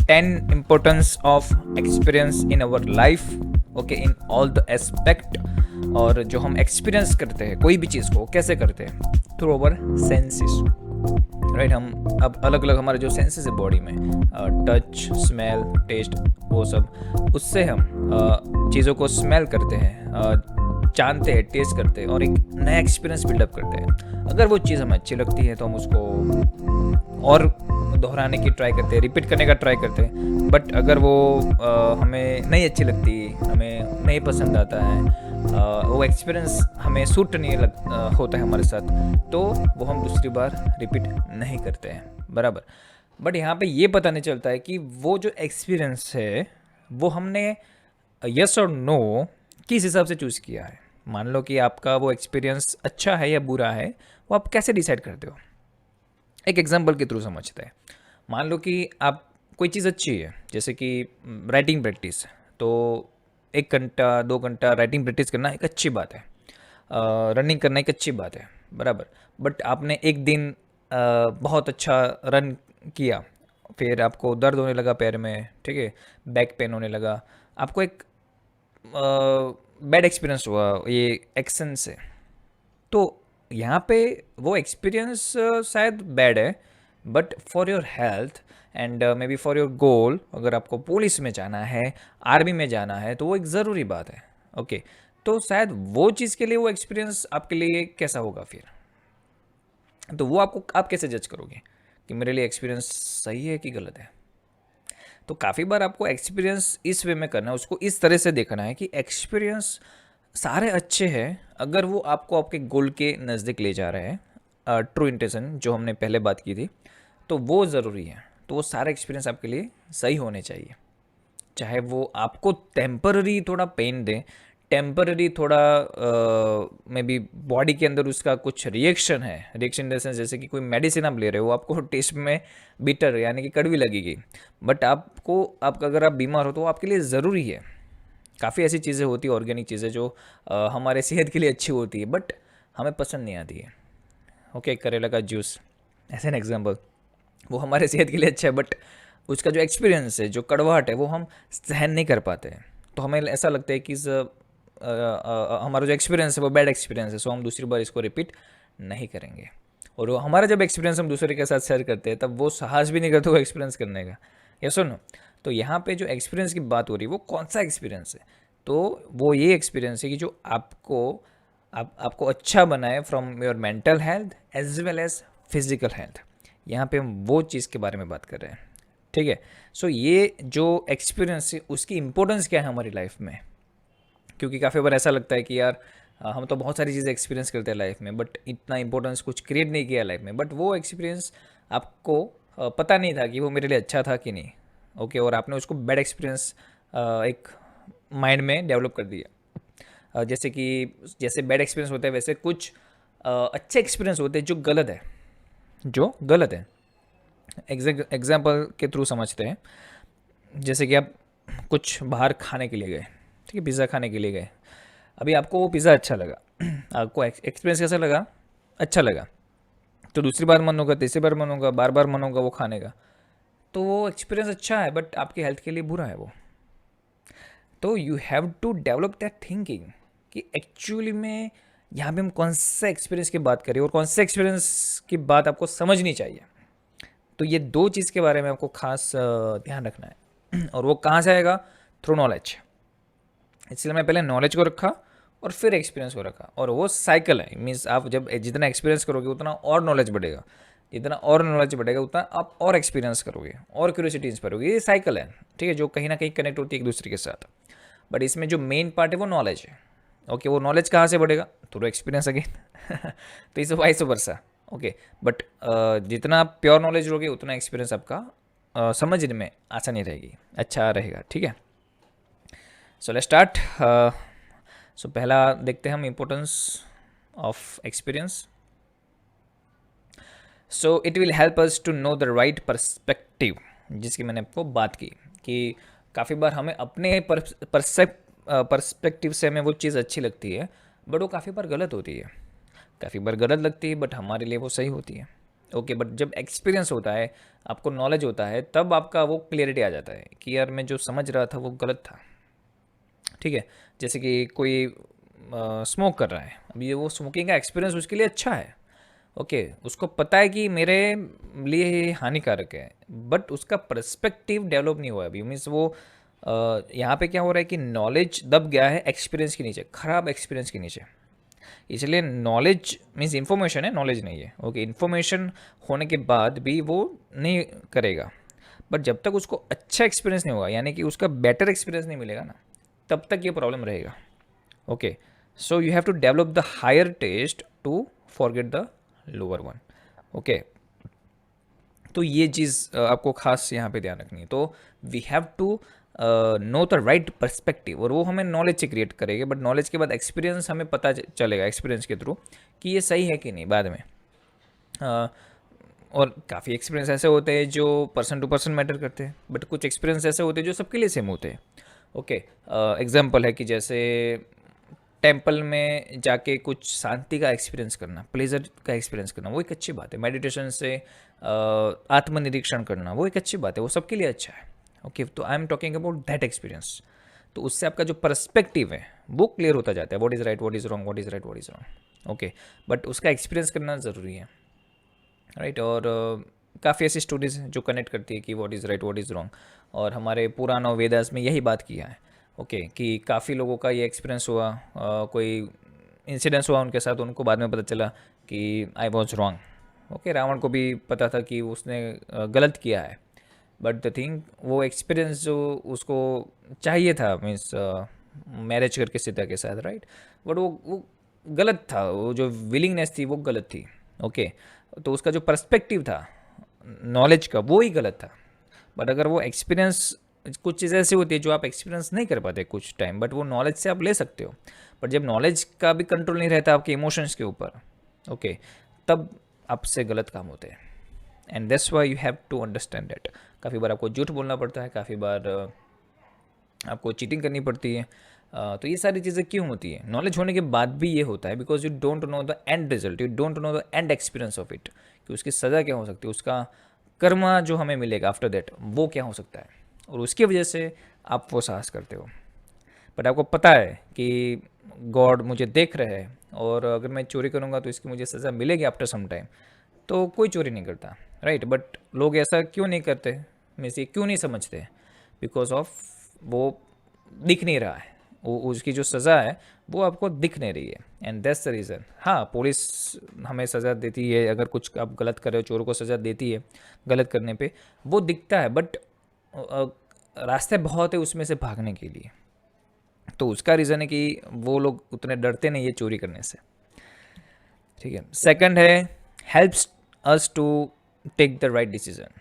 10 importance of experience in our life, okay, in all the aspect. और जो हम experience करते हैं कोई भी चीज़ को कैसे करते हैं, थ्रू अवर सेंसेस, राइट। हम अब अलग अलग हमारे जो सेंसेस है बॉडी में, टच, स्मेल, टेस्ट, वो सब, उससे हम चीज़ों को स्मेल करते हैं, जानते हैं, टेस्ट करते हैं और एक नया एक्सपीरियंस बिल्डअप करते हैं। अगर वो चीज़ हमें अच्छी लगती है तो हम उसको और दोहराने की ट्राई करते हैं, रिपीट करने का ट्राई करते हैं। बट अगर वो हमें नहीं अच्छी लगती, हमें नहीं पसंद आता है, वो एक्सपीरियंस हमें सूट नहीं होता है हमारे साथ, तो वो हम दूसरी बार रिपीट नहीं करते हैं, बराबर। बट यहाँ पे ये पता नहीं चलता है कि वो जो एक्सपीरियंस है वो हमने यस और नो किस हिसाब से चूज़ किया है। मान लो कि आपका वो एक्सपीरियंस अच्छा है या बुरा है, वो आप कैसे डिसाइड करते हो। एक एग्जांपल के थ्रू समझते हैं। मान लो कि आप कोई चीज़ अच्छी है, जैसे कि राइटिंग प्रैक्टिस, तो 1 घंटा 2 घंटा राइटिंग प्रैक्टिस करना एक अच्छी बात है, रनिंग करना एक अच्छी बात है, बराबर। बट आपने एक दिन बहुत अच्छा रन किया, फिर आपको दर्द होने लगा पैर में, ठीक है, बैक पेन होने लगा, आपको एक बैड एक्सपीरियंस हुआ ये एक्शन से। तो यहाँ पे वो एक्सपीरियंस शायद बैड है, but for your health and may be for your goal, अगर आपको पुलिस में जाना है, आर्मी में जाना है, तो वो एक ज़रूरी बात है, ओके। तो शायद वो चीज़ के लिए वो एक्सपीरियंस आपके लिए कैसा होगा फिर, तो वो आप कैसे जज करोगे कि मेरे लिए एक्सपीरियंस सही है कि गलत है। तो काफ़ी बार आपको एक्सपीरियंस इस वे में करना है, उसको इस तरह से देखना है कि एक्सपीरियंस सारे अच्छे हैं अगर वो आपको आपके गोल के नज़दीक ले जा रहे हैं, ट्रू इंटेंशन जो हमने पहले बात की थी, तो वो ज़रूरी है। तो वो सारे एक्सपीरियंस आपके लिए सही होने चाहिए, चाहे वो आपको टेम्पररी थोड़ा पेन दे, टेम्पररी थोड़ा मे बी बॉडी के अंदर उसका कुछ रिएक्शन है, रिएक्शन इन द सेंस जैसे कि कोई मेडिसिन आप ले रहे हो, आपको टेस्ट में बिटर यानी कि कड़वी लगेगी, बट आपका अगर आप बीमार हो तो वो आपके लिए ज़रूरी है। काफ़ी ऐसी चीज़ें होती है, ऑर्गेनिक चीज़ें जो हमारे सेहत के लिए अच्छी होती है, बट हमें पसंद नहीं आती है, ओके। करेला का जूस ऐसे एन एग्जाम्पल, वो हमारे सेहत के लिए अच्छा है, बट उसका जो एक्सपीरियंस है, जो कड़वाहट है, वो हम सहन नहीं कर पाते हैं। तो हमें ऐसा लगता है कि हमारा जो एक्सपीरियंस है वो बैड एक्सपीरियंस है, सो हम दूसरी बार इसको रिपीट नहीं करेंगे। और वो हमारा जब एक्सपीरियंस हम दूसरे के साथ शेयर करते हैं तब वो साहस भी नहीं करते वो एक्सपीरियंस करने का, या सुनो। तो यहाँ पे जो एक्सपीरियंस की बात हो रही है वो कौन सा एक्सपीरियंस है, तो वो ये एक्सपीरियंस है कि जो आपको अच्छा बनाए from your mental health as well as physical health. यहाँ पे हम वो चीज़ के बारे में बात कर रहे हैं, ठीक है। सो ये जो एक्सपीरियंस है उसकी इम्पोर्टेंस क्या है हमारी लाइफ में, क्योंकि काफ़ी बार ऐसा लगता है कि यार हम तो बहुत सारी चीज़ें एक्सपीरियंस करते हैं लाइफ में, बट इतना इंपॉर्टेंस कुछ क्रिएट नहीं किया लाइफ में, बट वो एक्सपीरियंस आपको पता नहीं था कि वो मेरे लिए अच्छा था कि नहीं, ओके। और आपने उसको बैड एक्सपीरियंस एक माइंड में डेवलप कर दिया। जैसे बैड एक्सपीरियंस होते हैं वैसे कुछ अच्छे एक्सपीरियंस होते हैं जो गलत है। एग्जाम्पल के थ्रू समझते हैं। जैसे कि आप कुछ बाहर खाने के लिए गए, ठीक है, पिज़्ज़ा खाने के लिए गए। अभी आपको वो पिज़्ज़ा अच्छा लगा, आपको एक्सपीरियंस कैसा लगा, अच्छा लगा, तो दूसरी बार मन होगा, तीसरी बार मन होगा, बार बार मन होगा वो खाने का। तो वो एक्सपीरियंस अच्छा है बट आपकी हेल्थ के लिए बुरा है वो। तो you have to develop that thinking कि एक्चुअली में यहाँ पे हम कौन सा एक्सपीरियंस की बात करें और कौन से एक्सपीरियंस की बात आपको समझनी चाहिए। तो ये दो चीज़ के बारे में आपको खास ध्यान रखना है। और वो कहाँ से आएगा, थ्रू नॉलेज। इसलिए मैं पहले नॉलेज को रखा और फिर एक्सपीरियंस को रखा, और वो साइकिल है। मीन्स आप जब जितना एक्सपीरियंस करोगे उतना और नॉलेज बढ़ेगा, जितना और नॉलेज बढ़ेगा उतना आप और एक्सपीरियंस करोगे और क्यूरियोसिटी इंस्पायर ये साइकिल है, ठीक है, जो कहीं ना कहीं कनेक्ट होती है एक दूसरे के साथ। बट इसमें जो मेन पार्ट है वो नॉलेज है, ओके। वो नॉलेज कहाँ से बढ़ेगा, थ्रू एक्सपीरियंस अगेन। तो इसे वाइस वर्सा, ओके। बट जितना आप प्योर नॉलेज लोगे उतना एक्सपीरियंस आपका समझने में आसानी रहेगी, अच्छा रहेगा, ठीक है। So let's start. सो पहला देखते हैं हम importance of experience. So it will help us to know the right perspective, जिसकी मैंने आपको बात की कि काफ़ी बार हमें अपने परस्पेक्टिव से हमें वो चीज़ अच्छी लगती है, बट वो काफ़ी बार गलत होती है। काफ़ी बार गलत लगती है बट हमारे लिए वो सही होती है, ओके, बट जब एक्सपीरियंस होता है, आपको नॉलेज होता है, तब आपका वो क्लियरिटी आ जाता है कि यार मैं जो समझ रहा था वो गलत था। ठीक है, जैसे कि कोई स्मोक कर रहा है, अभी ये वो स्मोकिंग का एक्सपीरियंस उसके लिए अच्छा है। ओके, उसको पता है कि मेरे लिए ये हानिकारक है, बट उसका पर्सपेक्टिव डेवलप नहीं हुआ है अभी। मीन्स वो यहाँ पे क्या हो रहा है कि नॉलेज दब गया है एक्सपीरियंस के नीचे, खराब एक्सपीरियंस के नीचे। इसलिए नॉलेज मीन्स इन्फॉर्मेशन है, नॉलेज नहीं है। ओके, इन्फॉर्मेशन होने के बाद भी वो नहीं करेगा, बट जब तक उसको अच्छा एक्सपीरियंस नहीं होगा, यानी कि उसका बेटर एक्सपीरियंस नहीं मिलेगा ना, तब तक ये प्रॉब्लम रहेगा। Okay, so you have to develop the higher taste to forget the lower one. Okay, तो ये चीज़ आपको खास यहाँ पे ध्यान रखनी है। तो we have to know the right perspective, और वो हमें नॉलेज से क्रिएट करेंगे, बट नॉलेज के बाद एक्सपीरियंस हमें पता चलेगा एक्सपीरियंस के थ्रू कि ये सही है कि नहीं बाद में। अ, और काफ़ी एक्सपीरियंस ऐसे होते हैं जो पर्सन टू पर्सन मैटर करते हैं, बट कुछ एक्सपीरियंस ऐसे होते हैं जो सबके लिए सेम होते हैं। ओके, एग्जाम्पल है कि जैसे टेम्पल में जाके कुछ शांति का एक्सपीरियंस करना, प्लेजर का एक्सपीरियंस करना, वो एक अच्छी बात है। मेडिटेशन से आत्मनिरीक्षण करना, वो एक अच्छी बात है, वो सबके लिए अच्छा है। ओके, तो I am talking about that experience. तो उससे आपका जो पर्सपेक्टिव है वो क्लियर होता जाता है, what is right, what is wrong, what is right, what is wrong. Okay, but उसका एक्सपीरियंस करना ज़रूरी है, राइट। और काफ़ी ऐसी स्टोरीज हैं जो कनेक्ट करती है कि what is right, what is wrong. और हमारे पुराण और वेदास में यही बात किया है। ओके, कि काफ़ी लोगों का ये एक्सपीरियंस हुआ, कोई इंसिडेंस हुआ उनके साथ, उनको बाद में पता चला कि I was wrong. Okay, Ravan को भी पता था कि उसने गलत किया है, बट द थिंग वो एक्सपीरियंस जो उसको चाहिए था, मीन्स मैरिज करके सीता के साथ, राइट, बट वो गलत था, वो जो विलिंगनेस थी वो गलत थी। ओके, तो उसका जो पर्सपेक्टिव था नॉलेज का वो ही गलत था। बट अगर वो एक्सपीरियंस, कुछ चीज़ें ऐसी होती है जो आप एक्सपीरियंस नहीं कर पाते कुछ टाइम, बट वो नॉलेज से आप ले सकते हो। बट जब नॉलेज का भी कंट्रोल नहीं रहता आपके इमोशंस के ऊपर, ओके, तब आपसे गलत काम होते हैं। And that's why you have to understand that. काफ़ी बार आपको झूठ बोलना पड़ता है, काफ़ी बार आपको चीटिंग करनी पड़ती है। तो ये सारी चीज़ें क्यों होती है? नॉलेज होने के बाद भी ये होता है because you don't know the end result, you don't know the end experience of it, कि उसकी सज़ा क्या हो सकती है, उसका कर्मा जो हमें मिलेगा आफ्टर दैट वो क्या हो सकता है, और उसकी वजह से आप वो साहस करते हो। बट आपको पता है कि गॉड मुझे देख रहे हैं, और अगर मैं चोरी करूँगा तो इसकी मुझे सज़ा मिलेगी आफ्टर सम टाइम, तो कोई चोरी नहीं करता, राइट। बट लोग ऐसा क्यों नहीं करते, मीन्स ये क्यों नहीं समझते? बिकॉज ऑफ वो दिख नहीं रहा है, वो उसकी जो सज़ा है वो आपको दिख नहीं रही है, एंड दैट्स द रीज़न। हाँ, पुलिस हमें सज़ा देती है, अगर कुछ आप गलत कर रहे हो, चोर को सज़ा देती है गलत करने पे, वो दिखता है, बट रास्ते बहुत है उसमें से भागने के लिए। तो उसका रीज़न है कि वो लोग उतने डरते नहीं है चोरी करने से। ठीक है, सेकंड है helps us to take the right decision.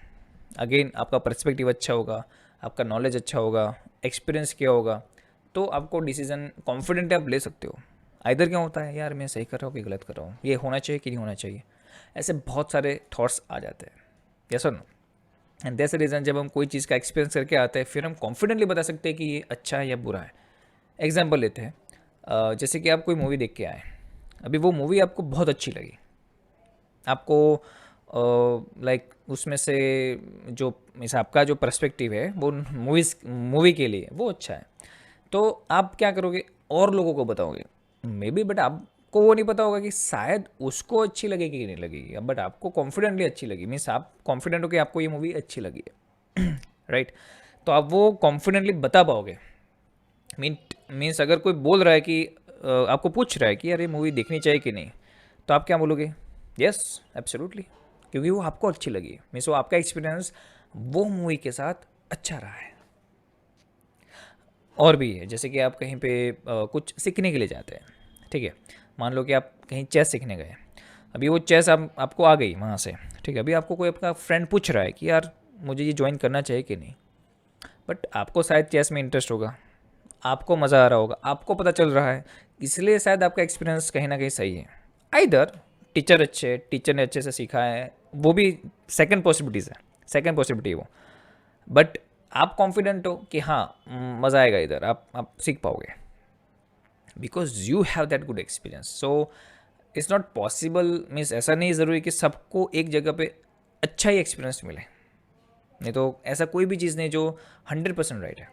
Again आपका पर्सपेक्टिव अच्छा होगा, आपका नॉलेज अच्छा होगा, एक्सपीरियंस क्या होगा, तो आपको डिसीजन कॉन्फिडेंट आप ले सकते हो। आइदर क्या होता है, यार मैं सही कर रहा हूँ कि गलत कर रहा हूँ, ये होना चाहिए कि नहीं होना चाहिए, ऐसे बहुत सारे थॉट्स आ जाते हैं। यस और no? And that's the reason, जब हम कोई चीज़ का एक्सपीरियंस करके आते हैं फिर हम कॉन्फिडेंटली बता सकते हैं कि ये अच्छा है या बुरा है। एग्जाम्पल लेते हैं, जैसे कि आप कोई मूवी देख के आए, अभी वो मूवी आपको बहुत अच्छी लगी, आपको लाइक उसमें से जो मीन्स आपका जो पर्सपेक्टिव है वो मूवी के लिए वो अच्छा है, तो आप क्या करोगे, और लोगों को बताओगे मे बी, बट आपको वो नहीं पता होगा कि शायद उसको अच्छी लगेगी कि नहीं लगेगी, बट आपको कॉन्फिडेंटली अच्छी लगी, मीन्स आप कॉन्फिडेंट हो कि आपको ये मूवी अच्छी लगी है। राइट, तो आप वो कॉन्फिडेंटली बता पाओगे। मीन्स अगर कोई बोल रहा है कि आपको पूछ रहा है कि यार ये मूवी देखनी चाहिए कि नहीं, तो आप क्या बोलोगे? यस, एब्सोल्युटली, क्योंकि वो आपको अच्छी लगी, मीन्स वो आपका एक्सपीरियंस वो मूवी के साथ अच्छा रहा है। और भी है, जैसे कि आप कहीं पे कुछ सीखने के लिए जाते हैं, ठीक है, मान लो कि आप कहीं चेस सीखने गए, अभी वो चेस आपको आ गई वहाँ से, ठीक है, अभी आपको कोई आपका फ्रेंड पूछ रहा है कि यार मुझे ये ज्वाइन करना चाहिए कि नहीं, बट आपको शायद चेस में इंटरेस्ट होगा, आपको मज़ा आ रहा होगा, आपको पता चल रहा है, इसलिए शायद आपका एक्सपीरियंस कहीं ना कहीं सही है। आइदर टीचर अच्छे, टीचर ने अच्छे से सीखा है, वो भी सेकंड पॉसिबिलिटीज़ है, सेकंड पॉसिबिलिटी वो, बट आप कॉन्फिडेंट हो कि हाँ मज़ा आएगा इधर, आप सीख पाओगे because you have that good experience. So it's not possible, means ऐसा नहीं ज़रूरी कि सबको एक जगह पे अच्छा ही एक्सपीरियंस मिले। नहीं तो ऐसा कोई भी चीज़ नहीं जो 100% राइट है।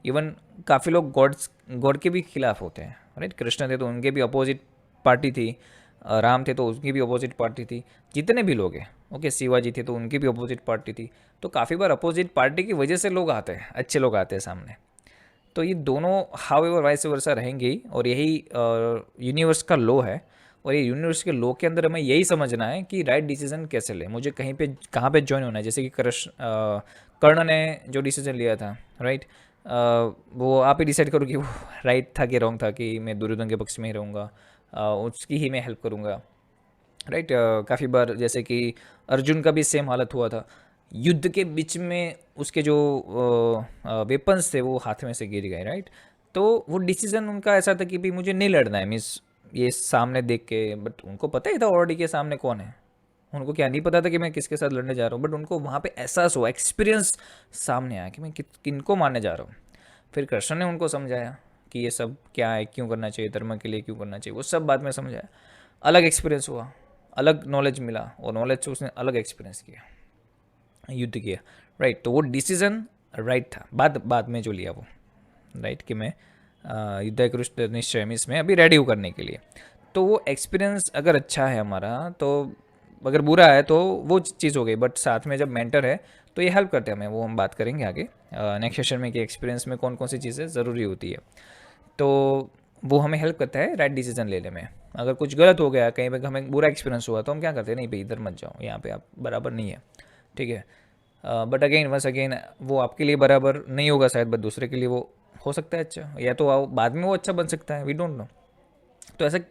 इवन काफ़ी लोग गॉड के भी खिलाफ होते हैं, राइट। कृष्ण थे तो उनके भी अपोजिट पार्टी थी, राम थे तो उनकी भी अपोजिट पार्टी थी, जितने भी लोग हैं, ओके, शिवाजी थे तो उनकी भी अपोजिट पार्टी थी। तो काफ़ी बार अपोजिट पार्टी की वजह से लोग आते हैं, अच्छे लोग आते हैं सामने। तो ये दोनों हाउ एवर वाइस वर्सा रहेंगे ही, और यही यूनिवर्स का लॉ है। और ये यूनिवर्स के लॉ के अंदर हमें यही समझना है कि राइट डिसीजन कैसे ले, मुझे कहीं पे कहाँ पे ज्वाइन होना है। जैसे कि कर्ण ने जो डिसीजन लिया था, राइट, वो आप ही डिसाइड करो कि वो राइट था कि रॉन्ग था, कि मैं दुर्योधन के पक्ष में ही रहूँगा, उसकी ही मैं हेल्प करूँगा, राइट। काफ़ी बार जैसे कि अर्जुन का भी सेम हालत हुआ था, युद्ध के बीच में उसके जो वेपन्स थे वो हाथ में से गिर गए, राइट। तो वो डिसीजन उनका ऐसा था कि भाई मुझे नहीं लड़ना है, मीन्स ये सामने देख के, बट उनको पता ही था ऑलरेडी के सामने कौन है। उनको क्या नहीं पता था कि मैं किसके साथ लड़ने जा रहा हूँ, बट उनको वहाँ पे एहसास हुआ, एक्सपीरियंस सामने आया कि मैं किनको मारने जा रहा हूँ। फिर कृष्ण ने उनको समझाया कि ये सब क्या है, क्यों करना चाहिए, धर्म के लिए क्यों करना चाहिए, वो सब बाद में समझाया। अलग एक्सपीरियंस हुआ, अलग नॉलेज मिला, और नॉलेज से उसने अलग एक्सपीरियंस किया, युद्ध किया, राइट। तो वो डिसीजन राइट था, बाद बाद में जो लिया वो, राइट, कि मैं युद्ध कृष्ण निश्चय में इसमें अभी रेडी हूँ करने के लिए। तो वो एक्सपीरियंस अगर अच्छा है हमारा, तो अगर बुरा है तो वो चीज़ हो गई, बट साथ में जब मेंटर है तो ये हेल्प करते हैं हमें, वो हम बात करेंगे आगे नेक्स्ट सेशन में कि एक्सपीरियंस में कौन कौन सी चीज़ें ज़रूरी होती है। तो वो हमें हेल्प करता है राइट डिसीजन लेने में। अगर कुछ गलत हो गया, कहीं पर हमें बुरा एक्सपीरियंस हुआ, तो हम क्या करते हैं, नहीं भाई इधर मत जाओ, यहाँ पे आप बराबर नहीं है, ठीक है। बट अगेन वंस अगेन वो आपके लिए बराबर नहीं होगा शायद, बट दूसरे के लिए वो हो सकता है अच्छा, या तो बाद में वो अच्छा बन सकता है, वी डोंट नो। तो ऐसे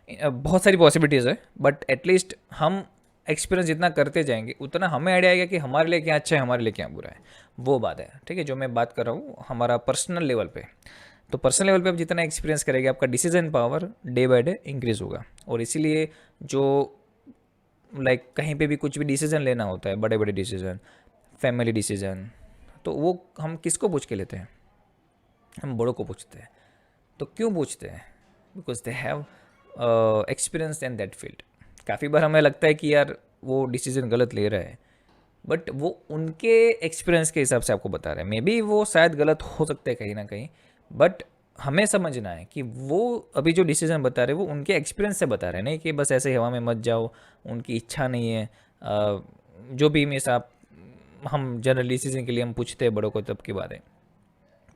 बहुत सारी पॉसिबिलिटीज़ है, बट एटलीस्ट हम एक्सपीरियंस जितना करते जाएंगे उतना हमें आइडिया आएगा कि हमारे लिए क्या अच्छा है, हमारे लिए क्या बुरा है। वो बात है, ठीक है, जो मैं बात कर रहा हूँ हमारा पर्सनल लेवल पे। तो पर्सनल लेवल पे आप जितना एक्सपीरियंस करेंगे, आपका decision power day by day increase होगा। और इसीलिए जो कहीं पे भी कुछ भी डिसीजन लेना होता है, बड़े बड़े डिसीजन, फैमिली डिसीजन, तो वो हम किसको पूछ के लेते हैं, हम बड़ों को पूछते हैं। तो क्यों पूछते हैं, because they have experience in that field. काफ़ी बार हमें लगता है कि यार वो डिसीजन गलत ले रहा है, बट वो उनके एक्सपीरियंस के हिसाब से आपको बता रहे हैं। मे बी वो शायद गलत हो सकते हैं कहीं ना कहीं, बट हमें समझना है कि वो अभी जो डिसीजन बता रहे हैं वो उनके एक्सपीरियंस से बता रहे हैं, नहीं कि बस ऐसे हवा में मत जाओ, उनकी इच्छा नहीं है। जो भी मीन्स आप, हम जनरल डिसीजन के लिए हम पूछते हैं बड़ों को तब की बात है।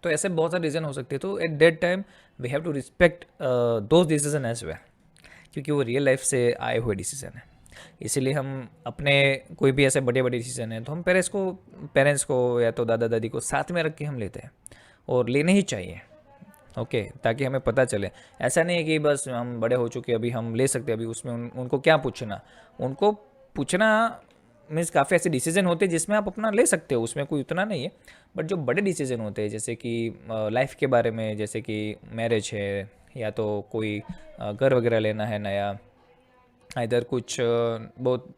तो ऐसे बहुत सारे रीज़न हो सकते हैं। तो at that time we have to respect those decision as well, क्योंकि वो रियल लाइफ से आए हुए डिसीजन है। इसीलिए हम अपने कोई भी ऐसे बड़े बड़े डिसीजन हैं तो हम पेरेंट्स को या तो दादा दादी को साथ में रख के हम लेते हैं, और लेने ही चाहिए, ओके, ताकि हमें पता चले। ऐसा नहीं है कि बस हम बड़े हो चुके अभी हम ले सकते हैं, अभी उसमें उनको क्या पूछना, उनको पूछना मीन्स काफ़ी ऐसे डिसीजन होते हैं जिसमें आप अपना ले सकते हो, उसमें कोई उतना नहीं है। बट जो बड़े डिसीजन होते हैं, जैसे कि लाइफ के बारे में, जैसे कि मैरिज है, या तो कोई घर वगैरह लेना है नया, इधर कुछ बहुत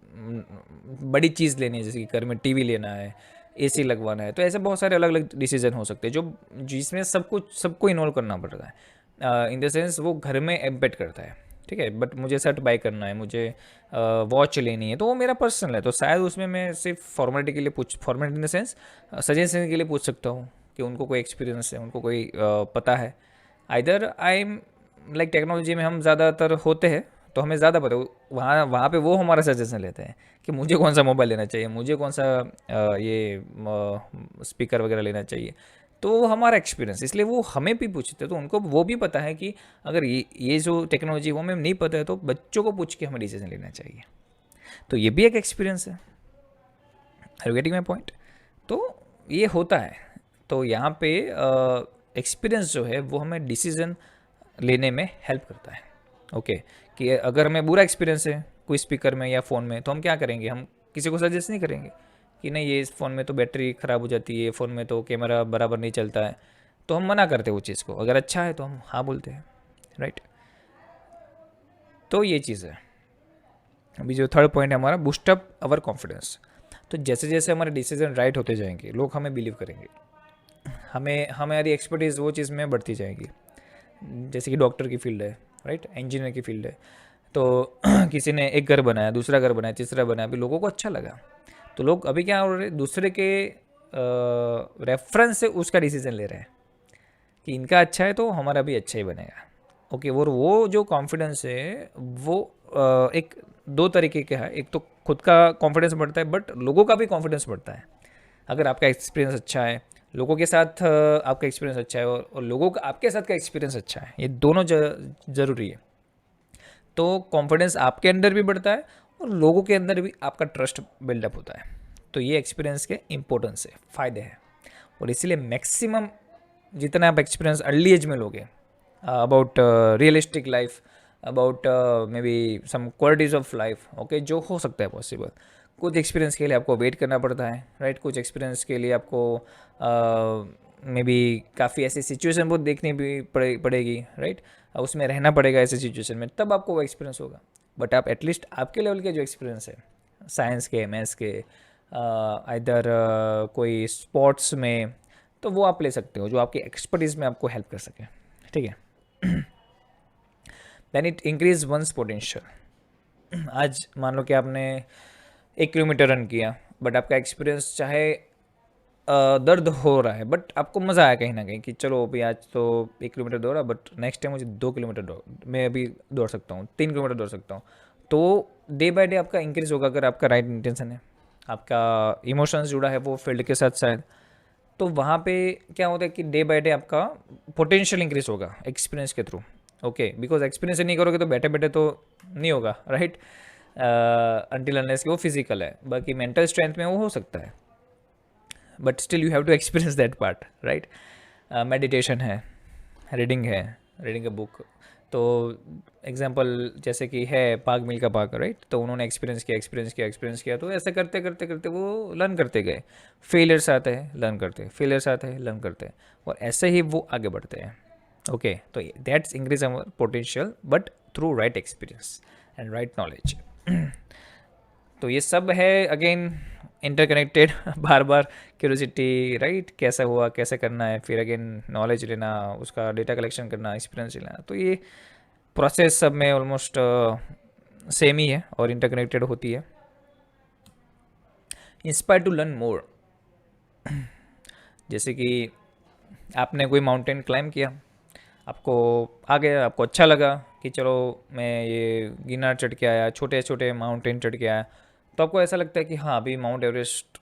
बड़ी चीज़ लेनी है, जैसे कि घर में टीवी लेना है, एसी लगवाना है, तो ऐसे बहुत सारे अलग अलग डिसीजन हो सकते हैं जो जिसमें सब कुछ सबको इन्वॉल्व करना पड़ता है। इन द सेंस वो घर में एम्बेड करता है, ठीक है। बट मुझे शर्ट बाय करना है, मुझे वॉच लेनी है, तो वो मेरा पर्सनल है, तो शायद उसमें मैं सिर्फ फॉर्मेलिटी के लिए formality in the sense suggestion के लिए पूछ सकता हूँ कि उनको कोई एक्सपीरियंस है, उनको कोई पता है। आइदर आई एम टेक्नोलॉजी में हम ज़्यादातर होते हैं तो हमें ज़्यादा पता है, वहाँ वहाँ पे वो हमारा सजेशन लेते हैं कि मुझे कौन सा मोबाइल लेना चाहिए, मुझे कौन सा ये स्पीकर वगैरह लेना चाहिए। तो वो हमारा एक्सपीरियंस, इसलिए वो हमें भी पूछते हैं, तो उनको वो भी पता है कि अगर ये जो टेक्नोलॉजी वो हमें नहीं पता है तो बच्चों को पूछ के हमें डिसीजन लेना चाहिए। तो ये भी एक एक्सपीरियंस है। Are you getting my point? तो ये होता है। तो यहाँ पे एक्सपीरियंस जो है वो हमें डिसीजन लेने में हेल्प करता है, ओके। कि अगर हमें बुरा एक्सपीरियंस है कोई स्पीकर में या फ़ोन में, तो हम क्या करेंगे, हम किसी को सजेस्ट नहीं करेंगे कि नहीं ये इस फ़ोन में तो बैटरी ख़राब हो जाती है, फ़ोन में तो कैमरा बराबर नहीं चलता है, तो हम मना करते हैं वो चीज़ को। अगर अच्छा है तो हम हाँ बोलते हैं, राइट। तो ये चीज़ है। अभी जो थर्ड पॉइंट है हमारा, बूस्ट अप अवर कॉन्फिडेंस। तो जैसे जैसे हमारे डिसीजन राइट होते जाएंगे, लोग हमें बिलीव करेंगे, हमारी एक्सपर्टीज़ वो चीज़ में बढ़ती जाएगी। जैसे कि डॉक्टर की फील्ड है, राइट, इंजीनियर की फील्ड है, तो किसी ने एक घर बनाया, दूसरा घर बनाया, तीसरा बनाया, अभी लोगों को अच्छा लगा, तो लोग अभी क्या हो रहे हैं, दूसरे के रेफरेंस से उसका डिसीजन ले रहे हैं कि इनका अच्छा है तो हमारा भी अच्छा ही बनेगा। ओके, और वो जो कॉन्फिडेंस है वो एक दो तरीके का है। एक तो खुद का कॉन्फिडेंस बढ़ता है, बट लोगों का भी कॉन्फिडेंस बढ़ता है। अगर आपका एक्सपीरियंस अच्छा है, लोगों के साथ आपका एक्सपीरियंस अच्छा है, और लोगों का आपके साथ का एक्सपीरियंस अच्छा है, ये दोनों ज़रूरी है। तो कॉन्फिडेंस आपके अंदर भी बढ़ता है और लोगों के अंदर भी आपका ट्रस्ट बिल्डअप होता है। तो ये एक्सपीरियंस के इम्पोर्टेंस है, फ़ायदे हैं। और इसीलिए मैक्सिमम जितना आप एक्सपीरियंस अर्ली एज में लोगे about realistic life, about maybe some qualities of life, okay, जो हो सकता है पॉसिबल। कुछ एक्सपीरियंस के लिए आपको वेट करना पड़ता है, राइट। कुछ एक्सपीरियंस के लिए आपको मे बी काफ़ी ऐसी सिचुएशन बहुत देखनी भी पड़ेगी, राइट। उसमें रहना पड़ेगा ऐसे सिचुएशन में, तब आपको वो एक्सपीरियंस होगा। बट आप एटलीस्ट आपके लेवल के जो एक्सपीरियंस है, साइंस के, मैथ्स के, इधर कोई स्पोर्ट्स में, तो वो आप ले सकते हो जो आपकी एक्सपर्टीज़ में आपको हेल्प कर सके, ठीक है। Then it increase one's potential. आज मान लो कि आपने 1 किलोमीटर रन किया, बट आपका एक्सपीरियंस चाहे दर्द हो रहा है, बट आपको मज़ा आया कहीं ना कहीं कि चलो अभी आज तो 1 किलोमीटर दौड़ा, बट नेक्स्ट टाइम मुझे 2 किलोमीटर दौड़, मैं अभी दौड़ सकता हूँ, 3 किलोमीटर दौड़ सकता हूँ। तो डे बाय डे आपका इंक्रीज होगा, अगर आपका राइट इंटेंशन है, आपका इमोशंस जुड़ा है वो फील्ड के साथ शायद, तो वहाँ पे क्या होता है कि डे बाय डे आपका पोटेंशियल इंक्रीज होगा एक्सपीरियंस के थ्रू। ओके, बिकॉज एक्सपीरियंस नहीं करोगे तो बैठे बैठे तो नहीं होगा, राइट। अनटिल अनलेस कि वो फिजिकल है, बाकी मेंटल स्ट्रेंथ में वो हो सकता है, but still you have to experience that part, right. Meditation है, रीडिंग है, रीडिंग अ बुक। तो एग्जाम्पल जैसे कि है पाग मिल का पाग, राइट। तो उन्होंने एक्सपीरियंस किया, तो ऐसे करते करते करते वो लर्न करते गए। फेलियर्स आते हैं, लर्न करते हैं, फेलियर्स आते हैं, लर्न करते हैं, और ऐसे ही वो आगे बढ़ते हैं। ओके, तो that's increase our potential, but through right experience and right knowledge. तो ये सब है अगेन इंटरकनेक्टेड। बार बार क्यूरियोसिटी, राइट, कैसा हुआ, कैसे करना है, फिर अगेन नॉलेज लेना, उसका डेटा कलेक्शन करना, एक्सपीरियंस लेना, तो ये प्रोसेस सब में ऑलमोस्ट सेम ही है और इंटरकनेक्टेड होती है। Inspire to learn more. जैसे कि आपने कोई माउंटेन क्लाइंब किया, आपको आ गया, आपको अच्छा लगा कि चलो मैं ये गिरनार चढ़ के आया, छोटे छोटे माउंटेन चढ़ के आया, तो आपको ऐसा लगता है कि हाँ अभी माउंट एवरेस्ट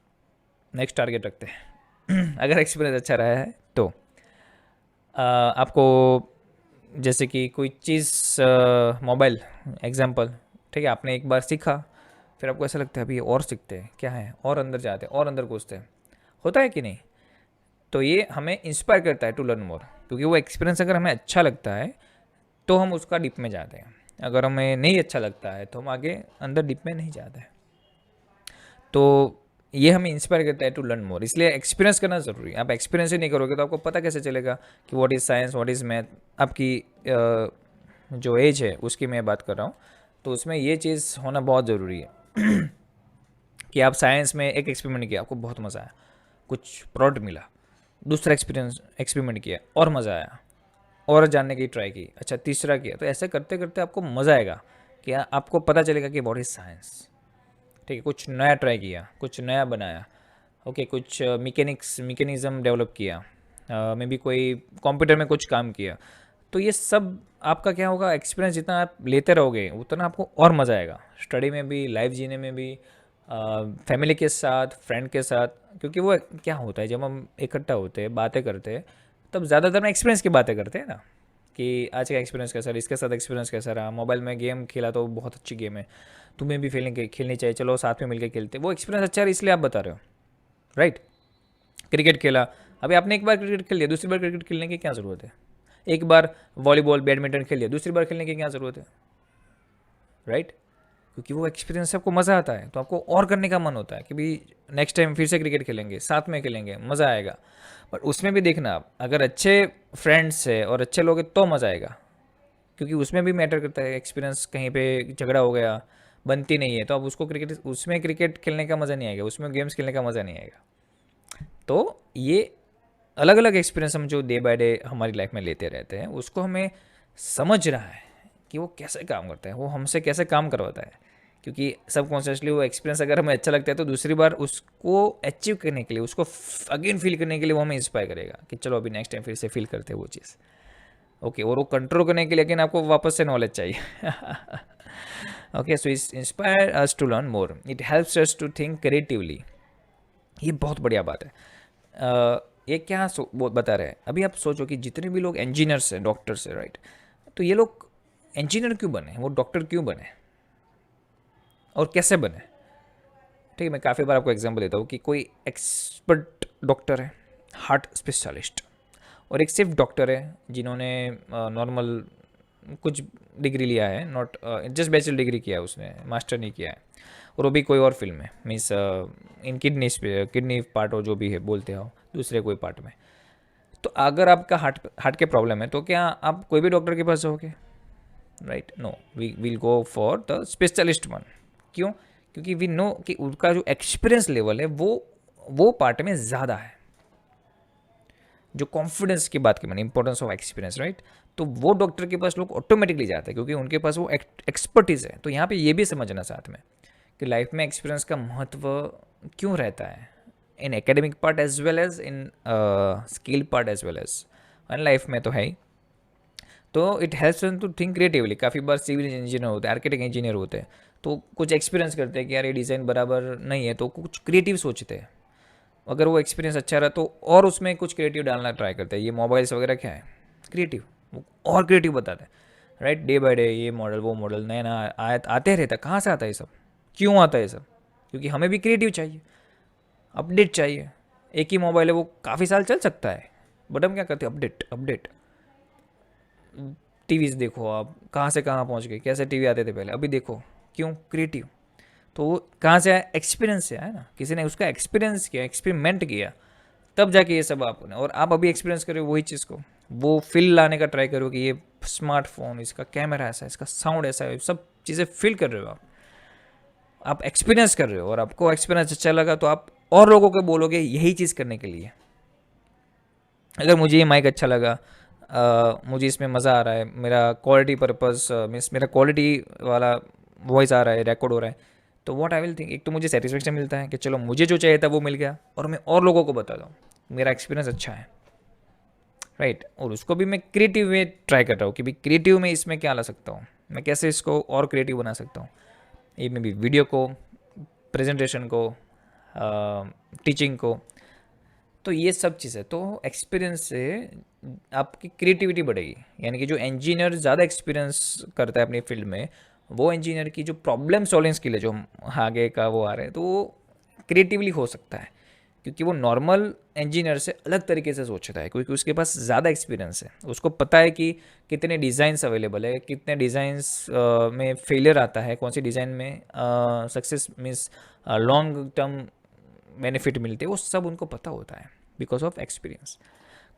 नेक्स्ट टारगेट रखते हैं। अगर एक्सपीरियंस अच्छा रहा है तो आपको जैसे कि कोई चीज़, मोबाइल एग्जांपल, ठीक है, आपने एक बार सीखा, फिर आपको ऐसा लगता है अभी और सीखते हैं, क्या है, और अंदर जाते हैं, और अंदर घुसते हैं, होता है कि नहीं। तो ये हमें इंस्पायर करता है टू लर्न मोर, क्योंकि वो एक्सपीरियंस अगर हमें अच्छा लगता है तो हम उसका डीप में जाते हैं, अगर हमें नहीं अच्छा लगता है तो हम आगे अंदर डीप में नहीं जाते हैं। तो ये हमें इंस्पायर करता है टू लर्न मोर, इसलिए एक्सपीरियंस करना ज़रूरी है। आप एक्सपीरियंस ही नहीं करोगे तो आपको पता कैसे चलेगा कि what is science, what is math. आपकी जो एज है उसकी मैं बात कर रहा हूँ, तो उसमें ये चीज़ होना बहुत ज़रूरी है। कि आप साइंस में एक एक्सपेरिमेंट किया, आपको बहुत मज़ा आया, कुछ प्रोडक्ट मिला, दूसरा एक्सपेरिमेंट किया और मज़ा आया, और जानने की ट्राई की, अच्छा तीसरा किया, तो ऐसे करते करते आपको मज़ा आएगा कि आपको पता चलेगा कि व्हाट इज़ साइंस। ठीक है, कुछ नया ट्राई किया, कुछ नया बनाया, ओके, कुछ मैकेनिज्म डेवलप किया, मे बी कोई कंप्यूटर में कुछ काम किया, तो ये सब आपका क्या होगा, एक्सपीरियंस जितना आप लेते रहोगे उतना आपको और मज़ा आएगा, स्टडी में भी, लाइफ जीने में भी, फैमिली के साथ, फ्रेंड के साथ। क्योंकि वो क्या होता है, जब हम इकट्ठा होते हैं, बातें करते हैं, तब ज़्यादातर हम एक्सपीरियंस की बातें करते हैं ना, कि आज का एक्सपीरियंस कैसा रहा, इसके साथ एक्सपीरियंस कैसा रहा, मोबाइल में गेम खेला तो बहुत अच्छी गेम है, तुम्हें भी फीलिंग खेलनी चाहिए, चलो साथ में मिलकर खेलते, वो एक्सपीरियंस अच्छा रहा इसलिए आप बता रहे हो, राइट। क्रिकेट खेला, अभी आपने एक बार क्रिकेट खेल लिया, दूसरी बार क्रिकेट खेलने की क्या ज़रूरत है। एक बार वॉलीबॉल बैडमिंटन खेल लिया, दूसरी बार खेलने की क्या ज़रूरत है, राइट। क्योंकि वो एक्सपीरियंस से आपको मज़ा आता है, तो आपको और करने का मन होता है कि भी नेक्स्ट टाइम फिर से क्रिकेट खेलेंगे, साथ में खेलेंगे, मज़ा आएगा। बट उसमें भी देखना आप, अगर अच्छे फ्रेंड्स है और अच्छे लोग हैं तो मज़ा आएगा, क्योंकि उसमें भी मैटर करता है। एक्सपीरियंस कहीं पे झगड़ा हो गया, बनती नहीं है, तो अब उसको क्रिकेट, उसमें क्रिकेट खेलने का मज़ा नहीं आएगा, उसमें गेम्स खेलने का मज़ा नहीं आएगा। तो ये अलग अलग एक्सपीरियंस हम जो डे बाय डे हमारी लाइफ में लेते रहते हैं, उसको हमें समझ रहा है कि वो कैसे काम करता है, वो हमसे कैसे काम करवाता है, क्योंकि सबकॉन्शियसली वो एक्सपीरियंस अगर हमें अच्छा लगता है तो दूसरी बार उसको अचीव करने के लिए, उसको अगेन फील करने के लिए वो हमें इंस्पायर करेगा कि चलो अभी नेक्स्ट टाइम फिर से फील करते हैं वो चीज़। ओके, और वो कंट्रोल करने के लिए अगेन आपको वापस से नॉलेज चाहिए। Okay, so it's inspire us to learn more, it helps us to think creatively. ये बहुत बढ़िया बात है। ये क्या वो बता रहे हैं, अभी आप सोचो कि जितने भी लोग इंजीनियर्स हैं, डॉक्टर्स हैं, राइट, तो ये लोग इंजीनियर क्यों बने, वो डॉक्टर क्यों बने और कैसे बने? ठीक है, मैं काफ़ी बार आपको एग्जांपल देता हूँ कि कोई एक्सपर्ट डॉक्टर है, हार्ट स्पेशलिस्ट, और एक सिर्फ डॉक्टर है जिन्होंने नॉर्मल कुछ डिग्री लिया है, नॉट जस्ट बैचलर डिग्री किया है, उसने मास्टर नहीं किया है, और वो भी कोई और फील्ड में, मीन्स इन किडनी पार्ट और जो भी है बोलते हो दूसरे कोई पार्ट में। तो अगर आपका हार्ट हार्ट के प्रॉब्लम है तो क्या आप कोई भी डॉक्टर के पास जाओगे? Right, no, we will go for the specialist one. क्यों? क्योंकि वी नो कि उनका जो एक्सपीरियंस लेवल है वो पार्ट में ज़्यादा है। जो कॉन्फिडेंस की बात की मैंने, इंपॉर्टेंस ऑफ एक्सपीरियंस, राइट, तो वो डॉक्टर के पास लोग ऑटोमेटिकली जाते हैं क्योंकि उनके पास वो एक्सपर्टीज़ है। तो यहाँ पे ये भी समझना साथ में कि लाइफ में एक्सपीरियंस का महत्व क्यों रहता है, in academic part as well as in skill part as well as, and life में तो है ही। तो it helps to think creatively. काफ़ी बार सिविल इंजीनियर होते हैं, आर्किटेक्ट इंजीनियर होते हैं, तो कुछ एक्सपीरियंस करते हैं कि यार ये डिज़ाइन बराबर नहीं है, तो कुछ क्रिएटिव सोचते हैं। अगर वो एक्सपीरियंस अच्छा रहा तो और उसमें कुछ क्रिएटिव डालना ट्राई करते हैं। ये मोबाइल्स वगैरह क्या है, क्रिएटिव, वो और क्रिएटिव बताते हैं, राइट, डे बाय डे ये मॉडल वो मॉडल नया नया आते रहता है। कहाँ से आता है ये सब, क्यों आता है ये सब? क्योंकि हमें भी क्रिएटिव चाहिए, अपडेट चाहिए। एक ही मोबाइल है, वो काफ़ी साल चल सकता है, बट हम क्या करते हैं, अपडेट अपडेट। टीवीज़ देखो आप, कहाँ से कहाँ पहुँच गए, कैसे टीवी आते थे पहले, अभी देखो, क्यों? क्रिएटिव। तो वो कहाँ से आया? एक्सपीरियंस से आया ना, किसी ने उसका एक्सपीरियंस किया, एक्सपेरिमेंट किया, तब जाके ये सब आपने, और आप अभी एक्सपीरियंस करो वही चीज़ को, वो फील लाने का ट्राई करो कि ये स्मार्टफोन, इसका कैमरा ऐसा है, इसका साउंड ऐसा है, सब चीज़ें फील कर रहे हो आप एक्सपीरियंस कर रहे हो, और आपको एक्सपीरियंस अच्छा लगा तो आप और लोगों को बोलोगे यही चीज़ करने के लिए। अगर मुझे ये माइक अच्छा लगा, मुझे इसमें मज़ा आ रहा है, मेरा क्वालिटी पर्पस मीन्स मेरा क्वालिटी वाला वॉइस आ रहा है, रिकॉर्ड हो रहा है, तो व्हाट आई विल थिंक, एक तो मुझे सेटिस्फेक्शन मिलता है कि चलो मुझे जो चाहिए था वो मिल गया, और मैं और लोगों को बताता हूँ मेरा एक्सपीरियंस अच्छा है, राइट। और उसको भी मैं क्रिएटिव वे ट्राई कर रहा हूँ कि भाई क्रिएटिव में इसमें क्या ला सकता हूँ, मैं कैसे इसको और क्रिएटिव बना सकता हूँ, ये में भी वीडियो को, प्रेजेंटेशन को, टीचिंग को। तो ये सब चीज़ें, तो एक्सपीरियंस से आपकी क्रिएटिविटी बढ़ेगी। यानी कि जो इंजीनियर ज़्यादा एक्सपीरियंस करता है अपनी फील्ड में, वो इंजीनियर की जो प्रॉब्लम सॉल्विंग स्किल है, जो आगे का वो आ रहे हैं, तो वो क्रिएटिवली हो सकता है क्योंकि वो नॉर्मल इंजीनियर से अलग तरीके से सोचता है, क्योंकि उसके पास ज़्यादा एक्सपीरियंस है। उसको पता है कि कितने डिज़ाइंस अवेलेबल है, कितने डिज़ाइंस में फेलियर आता है, कौन सी डिज़ाइन में success means long term benefit मिलते हैं, वो सब उनको पता होता है बिकॉज ऑफ एक्सपीरियंस।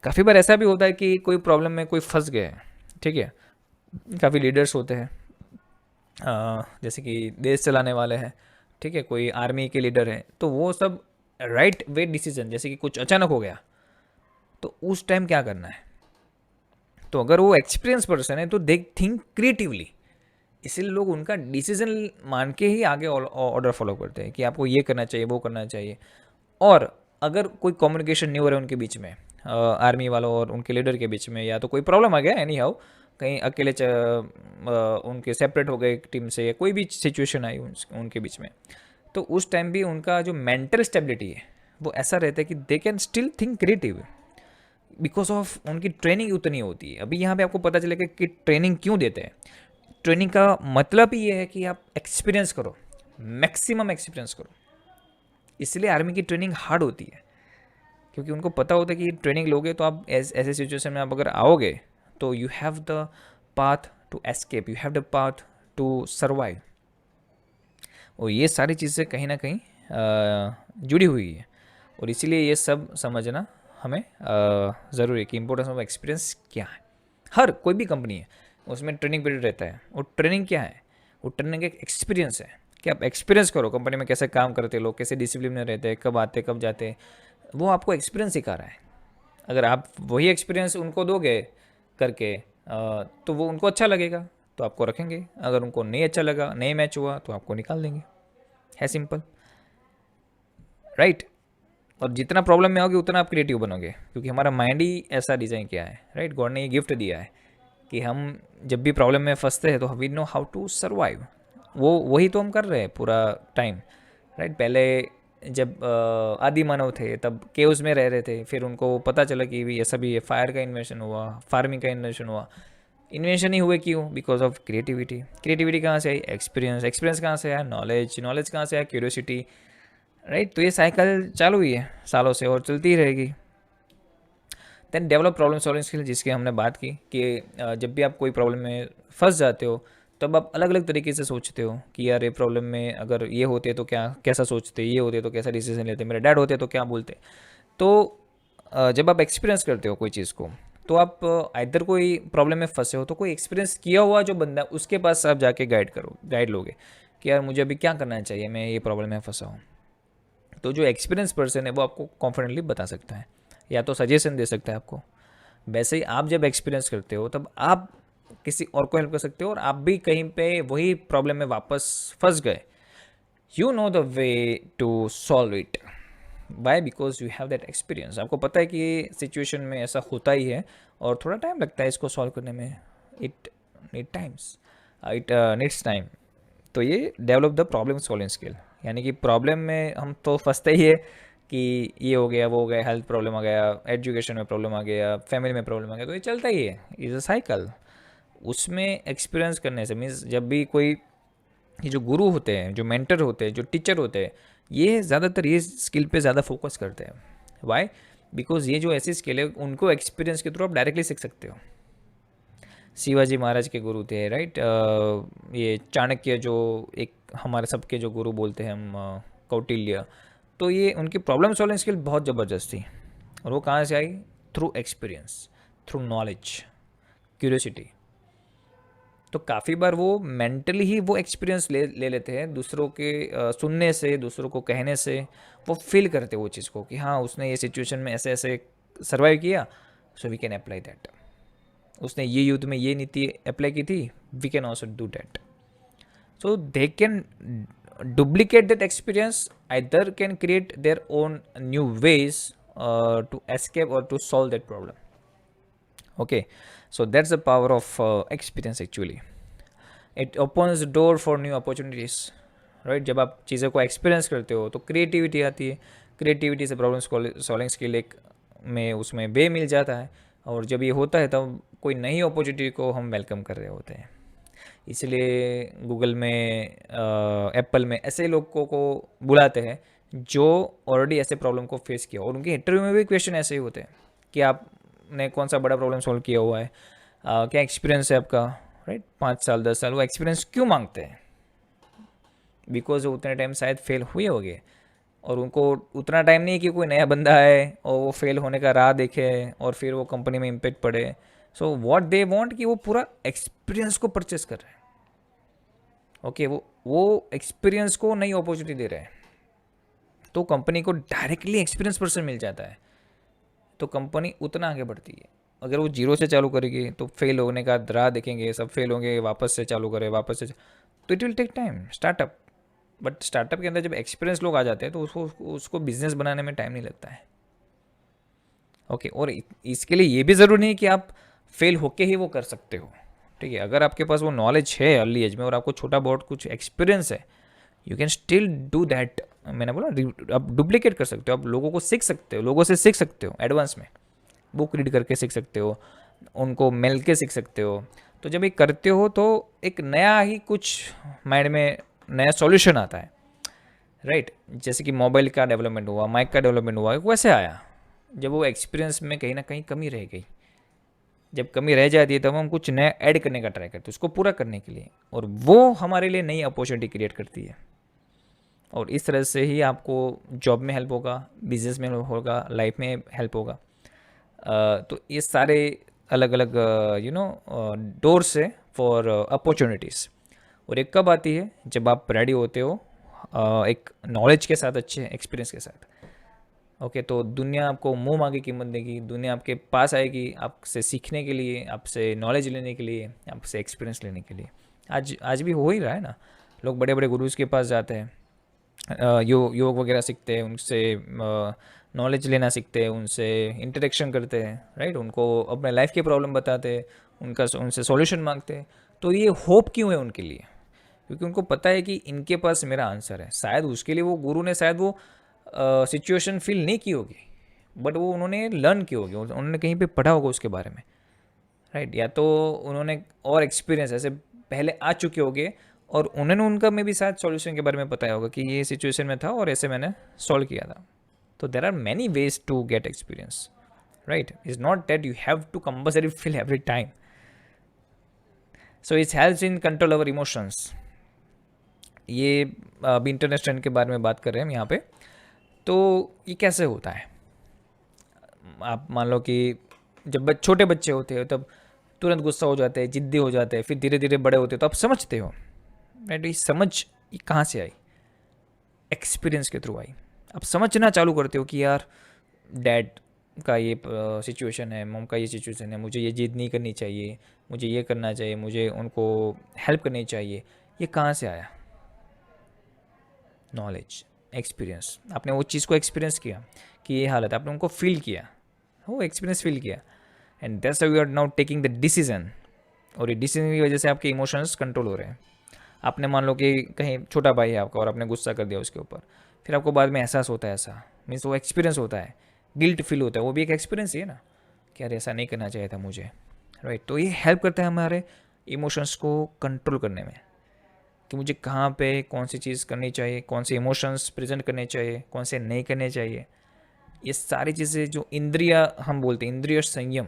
काफ़ी बार ऐसा भी होता है कि कोई प्रॉब्लम में कोई फंस गया है, ठीक है, काफ़ी लीडर्स होते हैं, जैसे कि देश चलाने वाले हैं, ठीक है, कोई आर्मी के लीडर हैं, तो वो सब राइट वे डिसीजन, जैसे कि कुछ अचानक हो गया तो उस टाइम क्या करना है, तो अगर वो एक्सपीरियंस पर्सन है तो दे थिंक क्रिएटिवली, इसीलिए लोग उनका डिसीजन मान के ही आगे ऑर्डर फॉलो करते हैं कि आपको ये करना चाहिए, वो करना चाहिए। और अगर कोई कम्युनिकेशन नहीं हो रहा है उनके बीच में, आर्मी वालों और उनके लीडर के बीच में, या तो कोई प्रॉब्लम आ गया एनी हाउ, कहीं अकेले उनके सेपरेट हो गए टीम से, या कोई भी सिचुएशन आई उनके बीच में, तो उस टाइम भी उनका जो मेंटल स्टेबिलिटी है वो ऐसा रहता है कि they can still think creative because of उनकी ट्रेनिंग उतनी होती है। अभी यहाँ पे आपको पता चलेगा कि ट्रेनिंग क्यों देते हैं। ट्रेनिंग का मतलब ही ये है कि आप एक्सपीरियंस करो, मैक्सिमम एक्सपीरियंस करो। इसलिए आर्मी की ट्रेनिंग हार्ड होती है क्योंकि उनको पता होता है कि ट्रेनिंग लोगे तो आप ऐसे सिचुएशन में आप अगर आओगे तो you have the path to escape, you have the path to survive. और ये सारी चीज़ें कहीं ना कहीं जुड़ी हुई है, और इसीलिए ये सब समझना हमें ज़रूरी है कि इंपॉर्टेंस ऑफ एक्सपीरियंस क्या है। हर कोई भी कंपनी है उसमें ट्रेनिंग पीरियड रहता है, और ट्रेनिंग क्या है, वो ट्रेनिंग एक एक्सपीरियंस है कि आप एक्सपीरियंस करो कंपनी में कैसे काम करते लोग, कैसे डिसिप्लिन में रहते हैं, कब आते कब जाते, वो आपको एक्सपीरियंस सिखा रहा है। अगर आप वही एक्सपीरियंस उनको दोगे करके तो वो उनको अच्छा लगेगा, तो आपको रखेंगे, अगर उनको नहीं अच्छा लगा, नहीं मैच हुआ तो आपको निकाल देंगे, है सिंपल, राइट। और जितना प्रॉब्लम में आओगे उतना आप क्रिएटिव बनोगे, क्योंकि हमारा माइंड ही ऐसा डिज़ाइन किया है, राइट। गॉड ने ये गिफ्ट दिया है कि हम जब भी प्रॉब्लम में फंसते हैं तो we know how to survive. वो वही तो हम कर रहे हैं पूरा टाइम, राइट। पहले जब आदि मानव थे तब केव्स में रह रहे थे, फिर उनको पता चला कि भी ऐसा भी है, फायर का इन्वेंशन हुआ, फार्मिंग का इन्वेंशन हुआ। इन्वेंशन ही हुए क्यों? Because of creativity. क्रिएटिविटी कहाँ से आई? एक्सपीरियंस। एक्सपीरियंस कहाँ से आया? नॉलेज। नॉलेज कहाँ से आया? Curiosity, right. तो ये साइकिल चालू ही है सालों से और चलती ही रहेगी। Then develop problem solving skill, जिसकी हमने बात की कि जब भी आप कोई प्रॉब्लम में फंस जाते हो तब आप अलग अलग तरीके से सोचते हो कि यार ये प्रॉब्लम में अगर ये होते तो क्या, कैसा सोचते, ये होते तो कैसा डिसीजन लेते, मेरे डैड होते तो क्या बोलते। तो जब आप एक्सपीरियंस करते हो कोई चीज़ को, तो आप इधर कोई प्रॉब्लम में फंसे हो तो कोई एक्सपीरियंस किया हुआ जो बंदा है उसके पास आप जाके गाइड लोगे कि यार मुझे अभी क्या करना चाहिए, मैं ये प्रॉब्लम में फंसा हूँ। तो जो एक्सपीरियंस पर्सन है वो आपको कॉन्फिडेंटली बता सकता है या तो सजेशन दे सकता है आपको। वैसे ही आप जब एक्सपीरियंस करते हो तब आप किसी और को हेल्प कर सकते हो, और आप भी कहीं पे वही प्रॉब्लम में वापस फंस गए, you know the way to solve it. Why? Because you have that experience. आपको पता है कि ये सिचुएशन में ऐसा होता ही है और थोड़ा टाइम लगता है इसको सॉल्व करने में। It it needs time. तो ये develop the problem solving skill, यानी कि प्रॉब्लम में हम तो फंसते ही है कि ये हो गया, वो हो गया, हेल्थ प्रॉब्लम आ गया, एजुकेशन में प्रॉब्लम आ गया, फैमिली में प्रॉब्लम आ गया, तो ये चलता ही है, इज़ अ साइकिल। उसमें एक्सपीरियंस करने से मीन्स जब भी कोई, ये जो गुरु होते हैं, जो मेंटर होते हैं, जो टीचर होते हैं, ये ज़्यादातर ये स्किल पे ज़्यादा फोकस करते हैं। वाई? बिकॉज ये जो ऐसी स्किल है उनको एक्सपीरियंस के थ्रू आप डायरेक्टली सीख सकते हो। शिवाजी महाराज के गुरु थे, राइट। ये चाणक्य जो एक हमारे सबके जो गुरु बोलते हैं हम, कौटिल्य। तो ये उनकी प्रॉब्लम सॉल्विंग स्किल बहुत ज़बरदस्त थी, और वो कहाँ से आई? Through experience, through knowledge, curiosity. तो काफ़ी बार वो मेंटली ही वो एक्सपीरियंस ले लेते हैं, दूसरों के सुनने से, दूसरों को कहने से वो फील करते वो चीज़ को कि हाँ उसने ये सिचुएशन में ऐसे ऐसे सर्वाइव किया, so we can apply that. उसने ये युद्ध में ये नीति अप्लाई की थी, we can also do that. So they can duplicate that experience, either can create their own new ways to escape or to solve that problem. Okay, so that's the power of experience actually. It opens the door for new opportunities, right? जब आप चीज़ों को experience करते हो तो creativity आती है, creativity से प्रॉब्लम सॉल्विंग स्किल एक में उसमें वे मिल जाता है, और जब ये होता है तब कोई नई अपॉर्चुनिटी को हम वेलकम कर रहे होते हैं। इसलिए गूगल में, एप्पल में ऐसे लोगों को बुलाते हैं जो ऑलरेडी ऐसे प्रॉब्लम को फेस किया, और उनके इंटरव्यू में भी क्वेश्चन ऐसे ही होते हैं कि आपने कौन सा बड़ा प्रॉब्लम सॉल्व किया हुआ है, क्या एक्सपीरियंस है आपका, राइट। 5 साल 10 साल, वो एक्सपीरियंस क्यों मांगते हैं? बिकॉज वो उतने टाइम शायद फेल हुए होंगे, और उनको उतना टाइम नहीं कि कोई नया बंदा है और वो फेल होने का राह देखे और फिर वो कंपनी में इम्पेक्ट पड़े। सो व्हाट दे वांट कि वो पूरा एक्सपीरियंस को परचेस कर रहे हैं। ओके, वो एक्सपीरियंस को नई अपॉर्चुनिटी दे रहे हैं, तो कंपनी को डायरेक्टली एक्सपीरियंस पर्सन मिल जाता है, तो कंपनी उतना आगे बढ़ती है। अगर वो जीरो से चालू करेगी तो फेल होने का राह देखेंगे, सब फेल होंगे, वापस से चालू करे, तो it will take time startup. But startup के अंदर जब एक्सपीरियंस लोग आ जाते हैं तो उसको बिजनेस बनाने में टाइम नहीं लगता है। ओके, और इसके लिए ये भी ज़रूरी नहीं कि आप फेल होके ही वो कर सकते हो, ठीक है। अगर आपके पास वो नॉलेज है अर्ली एज में और आपको छोटा बहुत कुछ एक्सपीरियंस है, you can still do that. मैंने बोला आप डुप्लीकेट कर सकते हो, आप लोगों को सीख सकते हो, लोगों से सीख सकते हो, एडवांस में बुक रीड करके सीख सकते हो, उनको मिल के सीख सकते हो। तो जब ये करते हो तो एक नया ही कुछ माइंड में नया सॉल्यूशन आता है, राइट। जैसे कि मोबाइल का डेवलपमेंट हुआ, माइक का डेवलपमेंट हुआ, वैसे आया जब वो एक्सपीरियंस में कहीं ना कहीं कमी रह गई। जब कमी रह जाती है तब हम कुछ नया ऐड करने का ट्राई करते हैं उसको पूरा करने के लिए, और वो हमारे लिए नई अपॉर्चुनिटी क्रिएट करती है। और इस तरह से ही आपको जॉब में हेल्प होगा, बिजनेस में हेल्प होगा, लाइफ में हेल्प होगा। तो ये सारे अलग अलग डोर से फॉर अपॉर्चुनिटीज़। और एक कब आती है? जब आप रेडी होते हो एक नॉलेज के साथ, अच्छे एक्सपीरियंस के साथ। ओके, तो दुनिया आपको मुंह मांगे कीमत देगी, दुनिया आपके पास आएगी आपसे सीखने के लिए, आपसे नॉलेज लेने के लिए, आपसे एक्सपीरियंस लेने के लिए। आज आज भी हो ही रहा है ना, लोग बड़े बड़े गुरुज के पास जाते हैं, योग वगैरह सीखते हैं, उनसे नॉलेज लेना सीखते हैं, उनसे इंटरेक्शन करते हैं, राइट, उनको अपने लाइफ के प्रॉब्लम बताते हैं, उनसे सॉल्यूशन मांगते हैं। तो ये होप क्यों है उनके लिए? क्योंकि उनको पता है कि इनके पास मेरा आंसर है। शायद उसके लिए वो गुरु ने शायद वो सिचुएशन फील नहीं की होगी, बट वो उन्होंने लर्न की होगी, उन्होंने कहीं पे पढ़ा होगा उसके बारे में, राइट, या तो उन्होंने और एक्सपीरियंस ऐसे पहले आ चुके होंगे, और उन्होंने उनका में भी शायद सॉल्यूशन के बारे में बताया होगा कि ये सिचुएशन में था और ऐसे मैंने सॉल्व किया था। तो there are many ways to get experience, right, is not that you have to compulsory feel every time. So it's helps in control our emotions. ये अभी इंटरनेट ट्रेंड के बारे में बात कर रहे हैं हम यहाँ पे। तो ये कैसे होता है? आप मान लो कि जब छोटे बच्चे होते हो तब तुरंत गुस्सा हो जाते हैं, जिद्दी हो जाते हैं, फिर धीरे धीरे बड़े होते हो तो आप समझते हो, राइट। ये समझ ये कहाँ से आई? एक्सपीरियंस के थ्रू आई। आप समझना चालू करते हो कि यार डैड का ये सिचुएशन है, मम का ये सिचुएशन है, मुझे ये जिद नहीं करनी चाहिए, मुझे ये करना चाहिए, मुझे उनको हेल्प करनी चाहिए। ये कहाँ से आया? Knowledge, experience. आपने वो चीज़ को एक्सपीरियंस किया कि ये हालत, आपने उनको फील किया, वो एक्सपीरियंस फील किया, and that's how you are now taking the decision. और ये डिसीजन की वजह से आपके इमोशंस कंट्रोल हो रहे हैं। आपने मान लो कि कहीं छोटा भाई है आपका और आपने गुस्सा कर दिया उसके ऊपर, फिर आपको बाद में एहसास होता है, ऐसा मीन्स वो एक्सपीरियंस होता है, गिल्ट फील होता है, वो भी एक एक्सपीरियंस ही है ना, कि यार ऐसा नहीं करना चाहिए था मुझे, राइट। तो ये हेल्प करता है हमारे इमोशंस को कंट्रोल करने में, कि मुझे कहाँ पे कौन सी चीज़ करनी चाहिए, कौन से इमोशंस प्रेजेंट करने चाहिए, कौन से नहीं करने चाहिए। ये सारी चीज़ें जो इंद्रिया हम बोलते हैं, इंद्रिय संयम,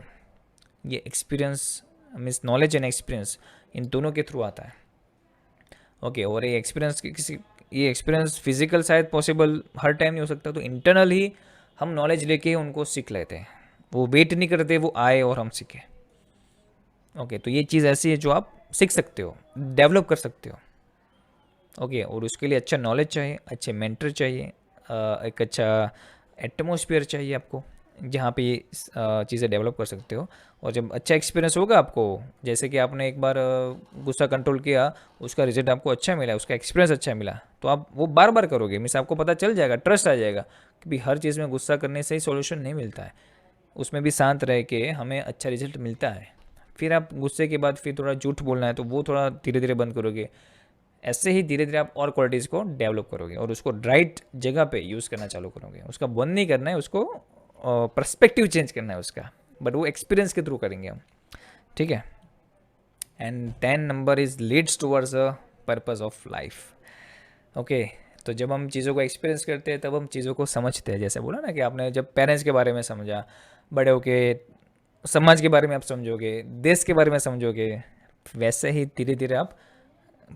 ये experience means knowledge and experience, इन दोनों के थ्रू आता है। ओके, और ये एक्सपीरियंस ये एक्सपीरियंस फिजिकल शायद पॉसिबल हर टाइम नहीं हो सकता, तो इंटरनल ही हम नॉलेज लेके उनको सीख लेते हैं। वो वेट नहीं करते, वो आए और हम सीखें। ओके, तो ये चीज़ ऐसी है जो आप सीख सकते हो, डेवलप कर सकते हो। ओके, और उसके लिए अच्छा नॉलेज चाहिए, अच्छे मेंटर चाहिए, एक अच्छा एटमोसफियर चाहिए आपको, जहाँ पे ये चीज़ें डेवलप कर सकते हो। और जब अच्छा एक्सपीरियंस होगा आपको, जैसे कि आपने एक बार गुस्सा कंट्रोल किया, उसका रिजल्ट आपको अच्छा मिला, उसका एक्सपीरियंस अच्छा मिला, तो आप वो बार बार करोगे, मीन्स आपको पता चल जाएगा, ट्रस्ट आ जाएगा कि भाई हर चीज़ में गुस्सा करने से ही सॉल्यूशन नहीं मिलता है, उसमें भी शांत रह के हमें अच्छा रिजल्ट मिलता है। फिर आप गुस्से के बाद फिर थोड़ा झूठ बोलना है तो वो थोड़ा धीरे धीरे बंद करोगे। ऐसे ही धीरे धीरे आप और क्वालिटीज़ को डेवलप करोगे और उसको राइट जगह पे यूज़ करना चालू करोगे। उसका बंद नहीं करना है, उसको पर्सपेक्टिव चेंज करना है उसका, बट वो एक्सपीरियंस के थ्रू करेंगे हम, ठीक है। And 10 number is Leeds towards a purpose of life. Okay, तो जब हम चीज़ों को एक्सपीरियंस करते हैं तब हम चीज़ों को समझते हैं। जैसे बोला ना कि आपने जब पेरेंट्स के बारे में समझा, बड़े होके समाज के बारे में आप समझोगे, देश के बारे में समझोगे, वैसे ही धीरे धीरे आप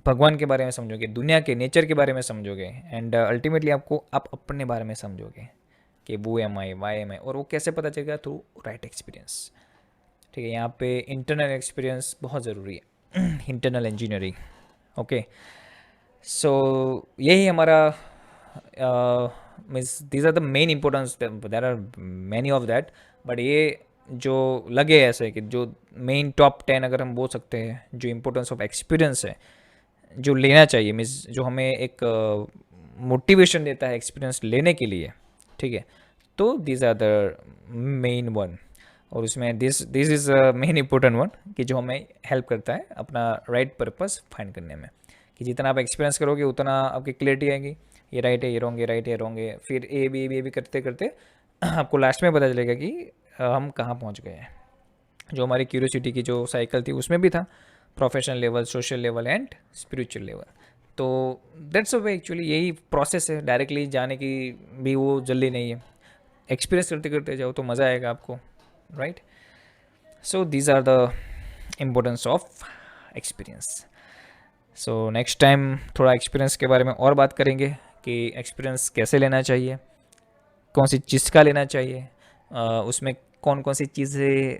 भगवान के बारे में समझोगे, दुनिया के नेचर के बारे में समझोगे, एंड अल्टीमेटली आपको आप अपने बारे में समझोगे कि वो एम आई वाई एम आई। और वो कैसे पता चलेगा? थ्रू राइट एक्सपीरियंस, ठीक है। यहाँ पे इंटरनल एक्सपीरियंस बहुत ज़रूरी है, इंटरनल इंजीनियरिंग। ओके, सो यही हमारा means these are the main importance, there are many of that, but ये जो लगे ऐसे कि जो मेन टॉप 10 अगर हम बोल सकते हैं, जो इम्पोर्टेंस ऑफ एक्सपीरियंस है, जो लेना चाहिए, मीन्स जो हमें एक मोटिवेशन देता है एक्सपीरियंस लेने के लिए, ठीक है। तो this are the main one, और उसमें this this is main important one, कि जो हमें हेल्प करता है अपना राइट पर्पस फाइंड करने में। कि जितना आप एक्सपीरियंस करोगे उतना आपकी क्लियरिटी आएगी, ये राइट है, ये रॉन्ग है, राइट है, रॉन्ग है, फिर ए बी करते करते आपको लास्ट में पता चलेगा कि हम कहाँ पहुँच गए हैं। जो हमारी क्यूरियोसिटी की जो साइकिल थी उसमें भी था professional level, social level and spiritual level. तो दैट्स अ वे, एक्चुअली यही प्रोसेस है, डायरेक्टली जाने की भी वो जल्दी नहीं है। एक्सपीरियंस करते करते जाओ तो मज़ा आएगा आपको, right. So these are the importance of experience. So next time थोड़ा एक्सपीरियंस के बारे में और बात करेंगे कि एक्सपीरियंस कैसे लेना चाहिए, कौन सी चीज़ का लेना चाहिए, उसमें कौन कौन सी चीज़ें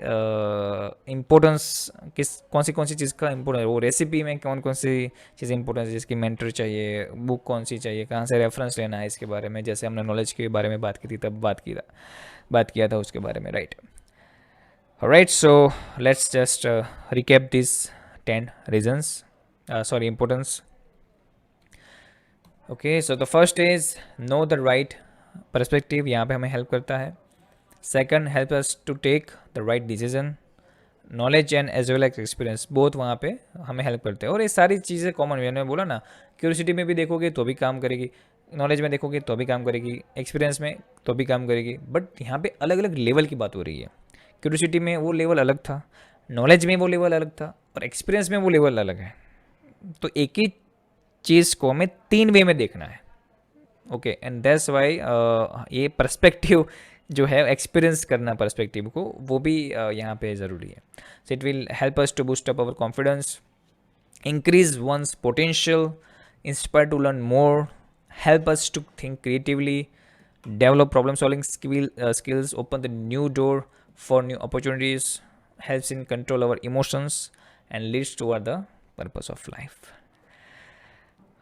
इम्पोर्टेंस, कौन सी चीज़ का इम्पोर्टेंस, वो रेसिपी में कौन कौन सी चीज़ें इंपॉर्टेंस है, जिसकी मेंटर चाहिए, बुक कौन सी चाहिए, कहाँ से रेफरेंस लेना है इसके बारे में, जैसे हमने नॉलेज के बारे में बात की थी तब बात किया था उसके बारे में, right. Alright, so let's just recap these 10 reasons. Sorry, importance. Okay, so the first is know the right perspective. यहाँ पे हमें help करता है. Second, help us to take the right decision. Knowledge and as well as experience both वहाँ पे हमें help करते हैं. और ये सारी चीज़ें कॉमन, मैंने बोला ना, क्यूरियोसिटी में भी देखोगे तो भी काम करेगी, नॉलेज में देखोगे तो भी काम करेगी, एक्सपीरियंस में तो भी काम करेगी. बट यहाँ पे अलग अलग लेवल की बात हो रही है. क्यूरियोसिटी में वो लेवल अलग था, नॉलेज में वो लेवल अलग था, और एक्सपीरियंस में वो लेवल अलग है. तो एक ही चीज़ को हमें 3 वे में देखना है. ओके, एंड दैट्स वाई ये पर्सपेक्टिव जो है, एक्सपीरियंस करना पर्सपेक्टिव को, वो भी यहाँ पे ज़रूरी है. So it will help us to boost up our confidence, increase one's potential, inspire to learn more, help us to think creatively, develop problem solving skills, open the new door for new opportunities, helps in control our emotions, and leads toward the purpose of life.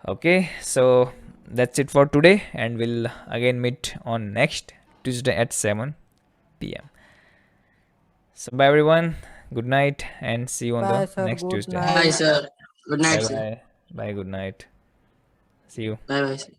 Okay, so that's it for today, and we'll again meet on next Tuesday at 7 p.m. So bye everyone, good night, and see you on Bye, the sir. next Good Tuesday. night. Bye, sir. Good Bye night, sir. bye. Bye, good night. See you. Bye, bye, sir.